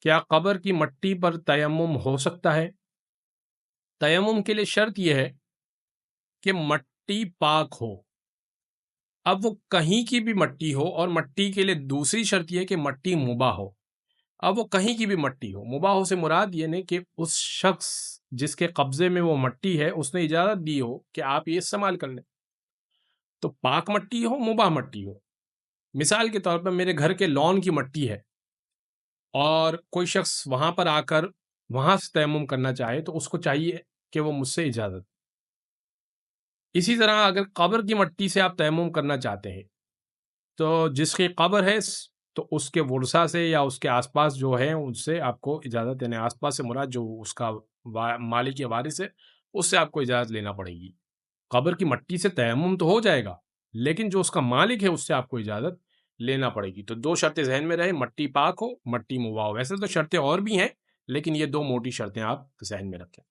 کیا قبر کی مٹی پر تیمم ہو سکتا ہے؟ تیمم کے لیے شرط یہ ہے کہ مٹی پاک ہو۔ اب وہ کہیں کی بھی مٹی ہو، اور مٹی کے لیے دوسری شرط یہ ہے کہ مٹی مباح ہو۔ اب وہ کہیں کی بھی مٹی ہو، مباح ہو سے مراد یہ نہیں کہ اس شخص جس کے قبضے میں وہ مٹی ہے اس نے اجازت دی ہو کہ آپ یہ استعمال کر لیں، تو پاک مٹی ہو، مباح مٹی ہو۔ مثال کے طور پر میرے گھر کے لان کی مٹی ہے اور کوئی شخص وہاں پر آ کر وہاں سے تیمم کرنا چاہے تو اس کو چاہیے کہ وہ مجھ سے اجازت۔ اسی طرح اگر قبر کی مٹی سے آپ تیمم کرنا چاہتے ہیں تو جس کی قبر ہے تو اس کے ورثہ سے یا اس کے آس پاس جو ہے ان سے آپ کو اجازت، یعنی آس پاس سے مراد جو اس کا مالک یا وارث ہے اس سے آپ کو اجازت لینا پڑے گی۔ قبر کی مٹی سے تیمم تو ہو جائے گا، لیکن جو اس کا مالک ہے اس سے آپ کو اجازت لینا پڑے گی۔ تو دو شرطیں ذہن میں رہے، مٹی پاک ہو، مٹی مباح ہو۔ ویسے تو شرطیں اور بھی ہیں لیکن یہ دو موٹی شرطیں آپ ذہن میں رکھیں۔